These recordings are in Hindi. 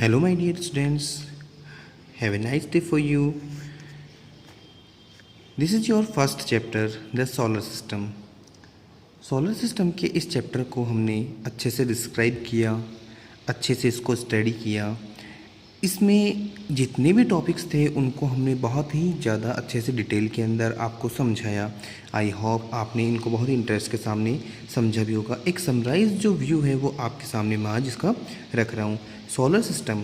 Hello, my dear students. Have a nice day for you. This is your first chapter, the solar system. Solar system के इस चैप्टर को हमने अच्छे से डिस्क्राइब किया, अच्छे से इसको स्टडी किया। इसमें जितने भी टॉपिक्स थे उनको हमने बहुत ही ज़्यादा अच्छे से डिटेल के अंदर आपको समझाया। आई होप आपने इनको बहुत ही इंटरेस्ट के सामने समझा भी होगा। एक समराइज जो व्यू है वो आपके सामने मैं आज इसका रख रहा हूँ। सोलर सिस्टम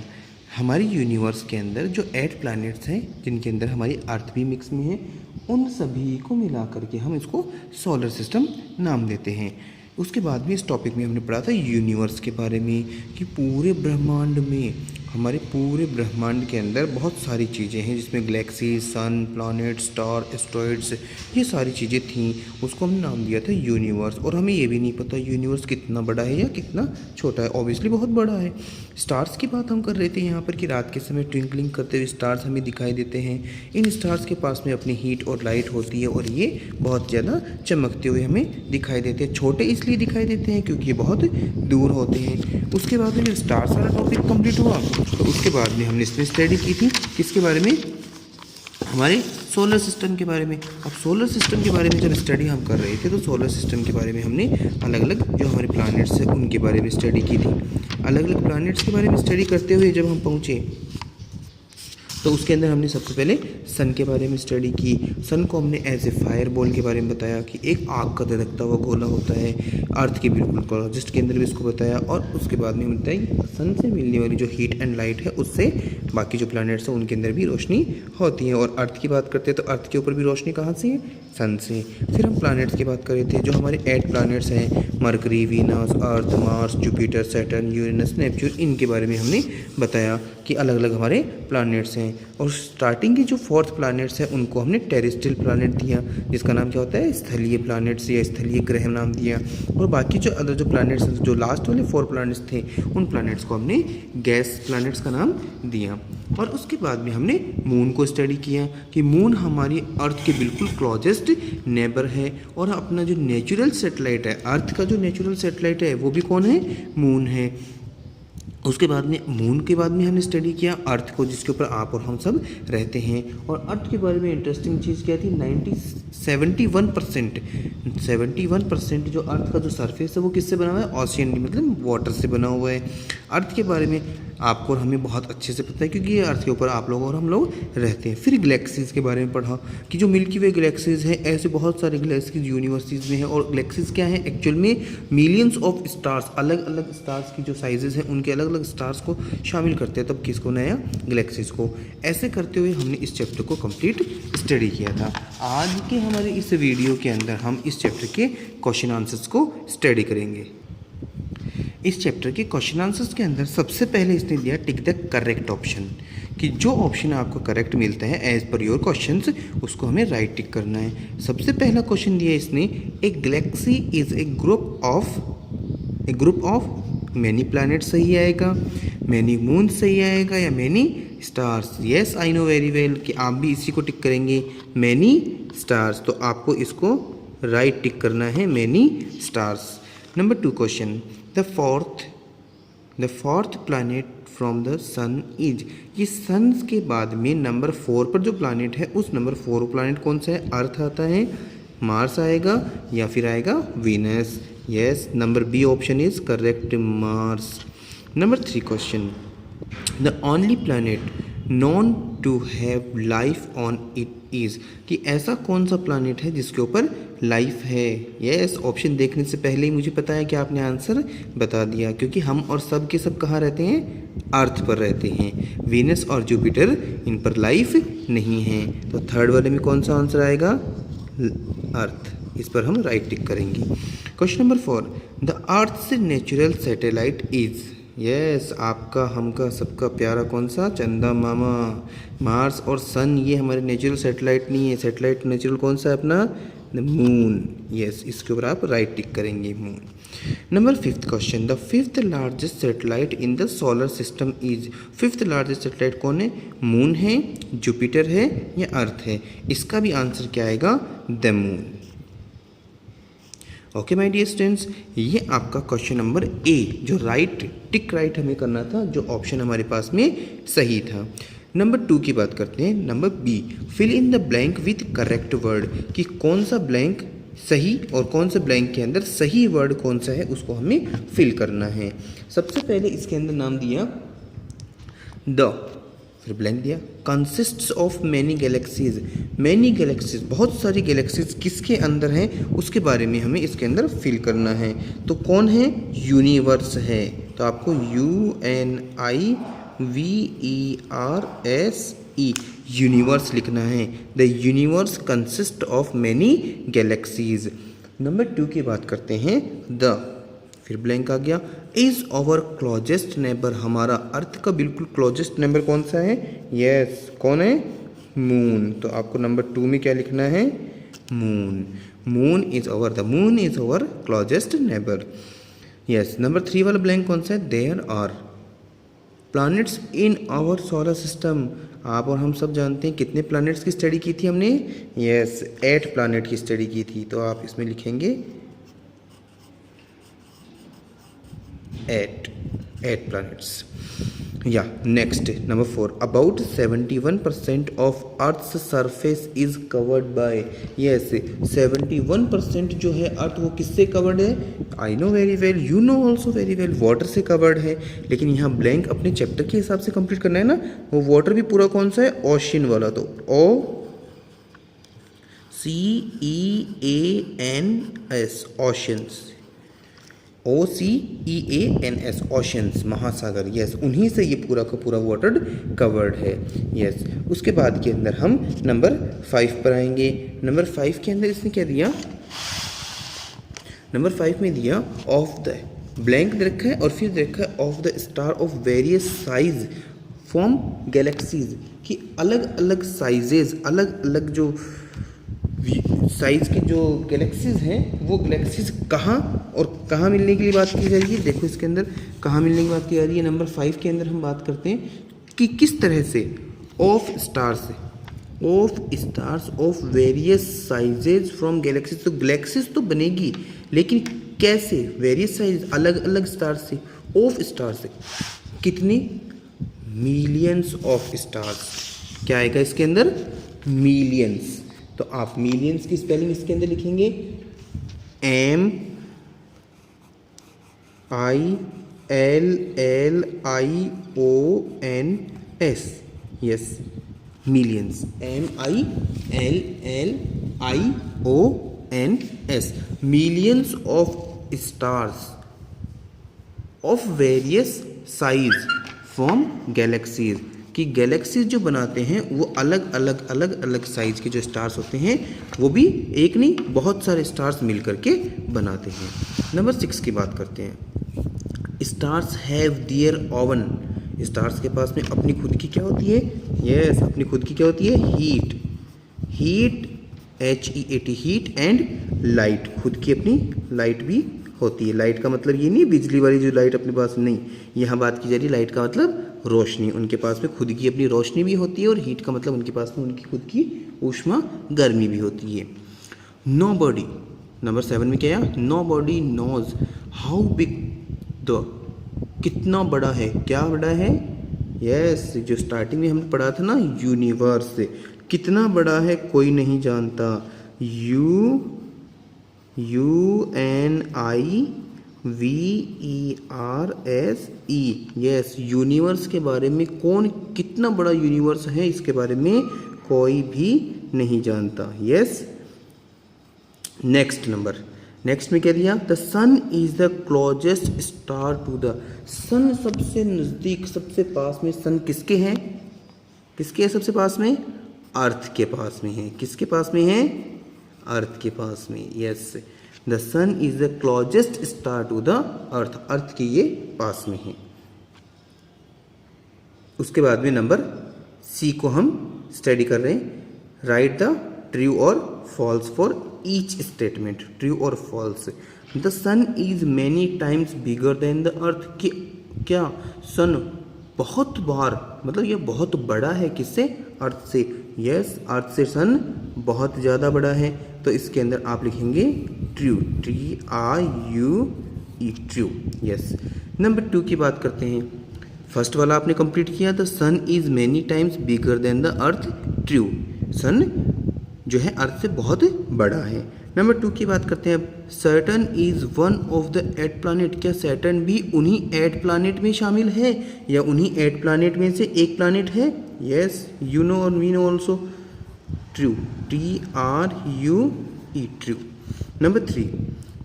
हमारी यूनिवर्स के अंदर जो 8 प्लैनेट्स हैं जिनके अंदर हमारी अर्थ भी मिक्स में है, उन सभी को मिला करके हम इसको सोलर सिस्टम नाम देते हैं। उसके बाद में इस टॉपिक में हमने पढ़ा था यूनिवर्स के बारे में कि पूरे ब्रह्मांड में, हमारे पूरे ब्रह्मांड के अंदर बहुत सारी चीज़ें हैं जिसमें गैलेक्सी, सन, प्लैनेट, स्टार, एस्ट्रॉइड्स, ये सारी चीज़ें थीं। उसको हमने नाम दिया था यूनिवर्स। और हमें ये भी नहीं पता यूनिवर्स कितना बड़ा है या कितना छोटा है। ऑब्वियसली बहुत बड़ा है। स्टार्स की बात हम कर रहे थे यहाँ पर कि रात के समय ट्विंकलिंग करते हुए स्टार्स हमें दिखाई देते हैं। इन स्टार्स के पास में अपनी हीट और लाइट होती है और ये बहुत ज़्यादा चमकते हुए हमें दिखाई देते हैं। छोटे इसलिए दिखाई देते हैं क्योंकि ये बहुत दूर होते हैं। उसके बाद में जब स्टार्स वाला टॉपिक कंप्लीट हुआ तो उसके बाद में हमने इसमें स्टडी की थी किसके बारे में, हमारे सोलर सिस्टम के बारे में। अब सोलर सिस्टम के बारे में जब स्टडी हम कर रहे थे तो सोलर सिस्टम के बारे में हमने अलग अलग जो हमारे प्लैनेट्स हैं उनके बारे में स्टडी की थी। अलग अलग प्लैनेट्स के बारे में स्टडी करते हुए जब हम पहुँचे तो उसके अंदर हमने सबसे पहले सन के बारे में स्टडी की। सन को हमने एज ए फायर बॉल के बारे में बताया कि एक आग का धधकता हुआ गोला होता है अर्थ के बिल्कुल क्लोजेस्ट के अंदर भी इसको बताया। और उसके बाद में बताया सन से मिलने वाली जो हीट एंड लाइट है उससे बाकी जो प्लैनेट्स हैं उनके अंदर भी रोशनी होती है। और अर्थ की बात करते हैं तो अर्थ के ऊपर भी रोशनी कहाँ से है, सन से। फिर हम प्लैनेट्स की बात कर रहे थे जो हमारे 8 प्लैनेट्स हैं, Mercury, Venus, Earth, Mars, Jupiter, Saturn, Uranus, Neptune, इनके बारे में हमने बताया कि अलग अलग हमारे प्लैनेट्स हैं। और स्टार्टिंग की जो 4th प्लैनेट्स है उनको हमने टेरेस्ट्रियल प्लैनेट दिया जिसका नाम क्या होता है, स्थलीय प्लैनेट्स या स्थलीय ग्रह नाम दिया। और बाकी जो अदर जो प्लैनेट्स जो लास्ट वाले 4 प्लैनेट्स थे उन प्लैनेट्स को हमने गैस प्लैनेट्स का नाम दिया। और उसके बाद में हमने मून को स्टडी किया कि मून हमारी अर्थ के बिल्कुल क्लोजेस्ट नेबर है। और अपना जो नेचुरल सैटेलाइट है, अर्थ का जो नेचुरल सैटेलाइट है वो भी कौन है, मून है। उसके बाद में मून के बाद में हमने स्टडी किया अर्थ को जिसके ऊपर आप और हम सब रहते हैं। और अर्थ के बारे में इंटरेस्टिंग चीज़ क्या थी, 71% जो अर्थ का जो सरफेस है वो किससे बना हुआ है, ऑशियन मतलब वाटर से बना हुआ है। अर्थ के बारे में आपको और हमें बहुत अच्छे से पता है क्योंकि ये अर्थ के ऊपर आप लोग और हम लोग रहते हैं। फिर गैलेक्सीज़ के बारे में पढ़ा कि जो मिल्की वे गैलेक्सीज़ हैं, ऐसे बहुत सारे गैलेक्सीज़ यूनिवर्सिटीज़ में हैं। और गैलेक्सीज़ क्या है, एक्चुअल में मिलियंस ऑफ स्टार्स, अलग अलग स्टार्स की जो साइजेज़ हैं उनके अलग अलग स्टार्स को शामिल करते हैं तब किसको नया गैलेक्सीज़ को। ऐसे करते हुए हमने इस चैप्टर को कंप्लीट स्टडी किया था। आज के हमारे इस वीडियो के अंदर हम इस चैप्टर के क्वेश्चन आंसर्स को स्टडी करेंगे। इस चैप्टर के क्वेश्चन आंसर्स के अंदर सबसे पहले इसने दिया टिक द करेक्ट ऑप्शन, कि जो ऑप्शन आपको करेक्ट मिलता है एज पर योर क्वेश्चंस उसको हमें राइट टिक करना है। सबसे पहला क्वेश्चन दिया इसने, ए Galaxy is a group of many planet सही आएगा, मैनी मून सही आएगा या many stars. Yes I know very well कि आप भी इसी को टिक करेंगे, मैनी स्टार्स। तो आपको इसको राइट टिक करना है, many stars. Number 2 question, the fourth planet from the sun is. ये सन के बाद में नंबर 4 पर जो प्लैनेट है उस नंबर 4 प्लैनेट कौन सा है, अर्थ आता है, मार्स आएगा या फिर आएगा Venus. Yes, number B option is correct, Mars. Number 3 question, the only planet known to have life on it is. कि ऐसा कौन सा प्लैनेट है जिसके ऊपर लाइफ है। यस, ऑप्शन देखने से पहले ही मुझे पता है कि आपने आंसर बता दिया क्योंकि हम और सब के सब कहाँ रहते हैं, अर्थ पर रहते हैं। वीनस और जुपिटर इन पर लाइफ नहीं है। तो थर्ड वाले में कौन सा आंसर आएगा, अर्थ। इस पर हम राइट टिक करेंगे। क्वेश्चन नंबर 4, द अर्थ से नेचुरल सैटेलाइट इज। यस, आपका हमका सबका प्यारा कौन सा, चंदा मामा। मार्स और सन ये हमारे नेचुरल सैटेलाइट नहीं है। सैटेलाइट नेचुरल कौन सा है अपना, द मून। यस, इसके ऊपर आप राइट टिक करेंगे, moon. Number 5th question, the 5th largest satellite in the solar system is. 5th largest satellite कौन है, मून है, जुपिटर है या अर्थ है। इसका भी आंसर क्या आएगा, the moon. Okay my dear students, ये आपका क्वेश्चन नंबर ए जो टिक राइट हमें करना था, जो ऑप्शन हमारे पास में सही था। नंबर 2 की बात करते हैं। Number B, fill in the blank with correct word, कि कौन सा ब्लैंक सही और कौन से ब्लैंक के अंदर सही वर्ड कौन सा है उसको हमें फिल करना है। सबसे पहले इसके अंदर नाम दिया द, फिर ब्लैंक दिया consists of many galaxies. Many galaxies, बहुत सारी गैलेक्सीज किसके अंदर हैं उसके बारे में हमें इसके अंदर फिल करना है। तो कौन है? यूनिवर्स है। तो आपको UNIVERSE यूनिवर्स लिखना है। The universe consist of many galaxies. Number 2 की बात करते हैं। द, फिर ब्लैंक आ गया। इज आवर क्लोजेस्ट नेबर, हमारा अर्थ का बिल्कुल क्लोजेस्ट नेबर कौन सा है? यस, कौन है? मून। तो आपको नंबर 2 में क्या लिखना है? Moon. Moon is our, the moon is our closest neighbour. Yes. Number 3 वाला ब्लैंक कौन सा है? There are planets in our solar system. आप और हम सब जानते हैं कितने प्लैनेट्स की स्टडी की थी हमने? यस, 8 प्लैनेट की स्टडी की थी। तो आप इसमें लिखेंगे 8 planets। या next number 4, about 71% of earth's surface is covered by. Yes, 71% जो है अर्थ वो किससे कवर्ड है? I know very well, you know also very well, water से कवर्ड है। लेकिन यहाँ ब्लैंक अपने चैप्टर के हिसाब से कंप्लीट करना है ना। वो वाटर भी पूरा कौन सा है? ओशियन वाला। तो OCEANS, ओशियंस। OCEANS, ओशियंस, महासागर। यस, उन्हीं से ये पूरा का पूरा वाटर कवर्ड है। यस। उसके बाद के अंदर हम नंबर 5 पर आएंगे। नंबर 5 के अंदर इसने क्या दिया? नंबर 5 में दिया ऑफ द, ब्लैंक दे रखा है और फिर दे रखा है of the star of various size from galaxies, कि अलग अलग साइजेज, अलग अलग जो साइज के जो गैलेक्सीज हैं वो गैलेक्सीज कहाँ और कहाँ मिलने के लिए बात की जा रही है। देखो इसके अंदर कहाँ मिलने की बात की जा रही है। नंबर 5 के अंदर हम बात करते हैं कि किस तरह से of stars of various sizes from galaxies. तो गैलेक्सीज तो बनेगी लेकिन कैसे? वेरियस साइज, अलग अलग स्टार से, ऑफ स्टार से। कितनी? Millions of stars. क्या आएगा इसके अंदर? मिलियंस। तो आप मिलियंस की स्पेलिंग इसके अंदर लिखेंगे MILLIONS। Yes, millions, MILLIONS, millions of stars of various size from galaxies, कि गैलेक्सीज जो बनाते हैं वो अलग अलग साइज के जो स्टार्स होते हैं वो भी एक नहीं बहुत सारे स्टार्स मिल करके बनाते हैं। नंबर 6 की बात करते हैं। Stars have their own, stars के पास में अपनी खुद की क्या होती है? यस, अपनी खुद की क्या होती है? Heat HEAT, heat and light, खुद की अपनी लाइट भी होती है। लाइट का मतलब ये नहीं बिजली वाली जो लाइट अपने पास, नहीं, यहाँ बात की जा रही है लाइट का मतलब रोशनी। उनके पास में खुद की अपनी रोशनी भी होती है और हीट का मतलब उनके पास में उनकी खुद की ऊष्मा गर्मी भी होती है। नोबडी, नंबर 7 में क्या है? Nobody knows how big the, कितना बड़ा है? क्या बड़ा है? यस, जो स्टार्टिंग में हमने पढ़ा था ना, यूनिवर्स, कितना बड़ा है कोई नहीं जानता। UNIVERSE, यस, यूनिवर्स के बारे में कौन, कितना बड़ा यूनिवर्स है इसके बारे में कोई भी नहीं जानता। यस। नेक्स्ट में क्या दिया? The sun is the closest star to the, sun सबसे नज़दीक, सबसे पास में सन किसके हैं? किसके है सबसे पास में? अर्थ के पास में है। किसके पास में है? अर्थ के पास में। Yes, the sun is the closest star to the earth, earth के ये पास में है। उसके बाद में नंबर सी को हम स्टडी कर रहे हैं। राइट द ट्रू और false for each statement, true और false. The sun is many times bigger than the earth, कि क्या सन बहुत बार, मतलब ये बहुत बड़ा है किससे? अर्थ से। यस, अर्थ से सन बहुत ज़्यादा बड़ा है। तो इसके अंदर आप लिखेंगे true, TRUE, true. Yes. Number 2 की बात करते हैं। फर्स्ट वाला आपने कंप्लीट किया, the sun is many times bigger than the earth, true. Sun जो है अर्थ से बहुत बड़ा है। नंबर 2 की बात करते हैं अब, Saturn is one of the 8 planet, क्या सैटर्न भी उन्हीं 8 प्लानिट में शामिल है या उन्हीं 8 प्लानिट में से एक प्लानिट है? यस, यू नो और we know also, true, TRUE, true. Number 3,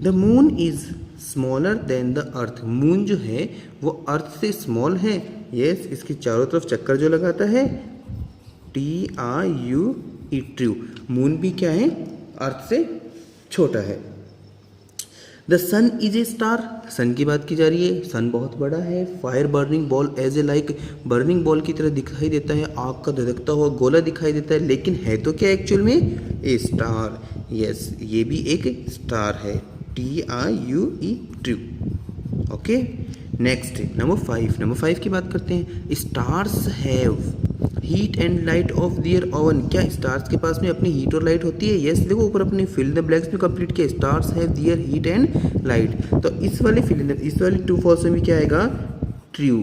the moon is smaller than the earth, moon जो है वो अर्थ से स्मॉल है। यस, इसके चारों तरफ चक्कर जो लगाता है, TRUE, ट्रू। मून भी क्या है, अर्थ से छोटा है। The sun is a star, sun की बात की जा रही है, सन बहुत बड़ा है। Fire burning ball as a like, burning ball की तरह दिखाई देता है, आग का धधकता हुआ गोला दिखाई देता है, लेकिन है तो क्या एक्चुअल में, ए स्टार। यस, ये भी एक स्टार है, TRUE, true. Okay, next number 5। Number 5 की बात करते हैं। Stars have heat and light of their own, क्या स्टार्स के पास में अपनी हीट और लाइट होती है? यस, देखो ऊपर अपने फिल द ब्लैंक्स में कंप्लीट किया, stars have their heat and light. तो इस वाले इस वाले ट्रू फॉल्स में भी क्या आएगा, true,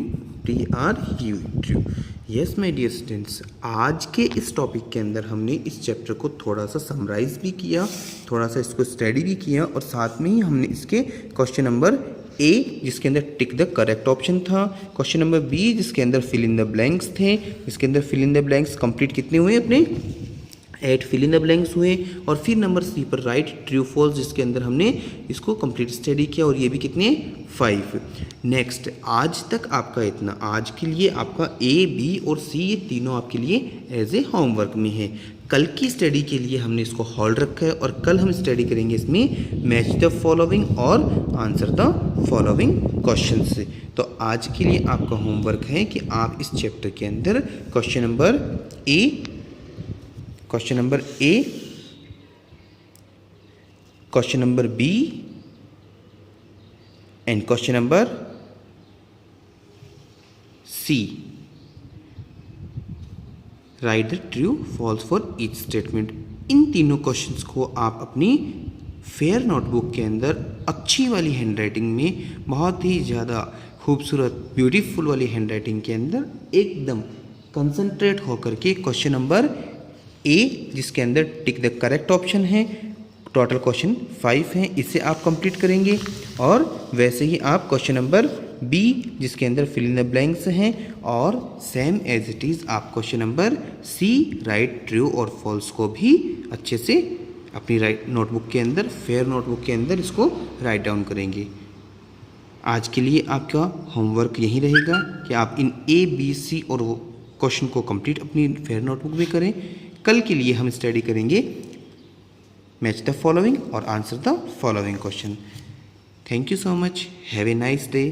TRUE, true. Yes my dear students, आज के इस टॉपिक के अंदर हमने इस चैप्टर को थोड़ा सा समराइज भी किया, थोड़ा सा इसको स्टडी भी किया, और साथ में ही हमने इसके क्वेश्चन नंबर ए जिसके अंदर टिक द करेक्ट ऑप्शन था, क्वेश्चन नंबर बी जिसके अंदर फिल इन द ब्लैंक्स थे, जिसके अंदर fill in the blanks complete कितने हुए अपने, 8 फिल इन द ब्लैंक्स हुए, और फिर नंबर सी पर राइट ट्रू फॉल्स जिसके अंदर हमने इसको कंप्लीट स्टडी किया, और ये भी कितने, 5। नेक्स्ट, आज तक आपका इतना, आज के लिए आपका ए, बी और सी ये तीनों आपके लिए एज ए होमवर्क में है। कल की स्टडी के लिए हमने इसको होल्ड रखा है, और कल हम स्टडी करेंगे इसमें मैच द फॉलोइंग और आंसर द फॉलोइंग क्वेश्चन से। तो आज के लिए आपका होमवर्क है कि आप इस चैप्टर के अंदर question number A, question number B and question number C, write the true false for each statement. इन तीनों क्वेश्चंस को आप अपनी फेयर नोटबुक के अंदर अच्छी वाली हैंडराइटिंग में, बहुत ही ज़्यादा खूबसूरत ब्यूटीफुल वाली हैंडराइटिंग के अंदर एकदम कंसंट्रेट होकर के क्वेश्चन नंबर ए जिसके अंदर टिक द करेक्ट ऑप्शन है, टोटल क्वेश्चन 5 हैं, इसे आप कंप्लीट करेंगे, और वैसे ही आप क्वेश्चन नंबर बी जिसके अंदर फिल इन द ब्लैंक्स हैं, और सेम एज इट इज़ आप question number C right true और फॉल्स को भी अच्छे से अपनी राइट नोटबुक के अंदर, फेयर नोटबुक के अंदर इसको राइट डाउन करेंगे। आज के लिए आपका होमवर्क यही रहेगा कि आप इन ए, बी, सी और वो क्वेश्चन को कंप्लीट अपनी फेयर नोटबुक में करें। कल के लिए हम स्टडी करेंगे मैच द फॉलोइंग और answer the following question. Thank you so much, have a nice day.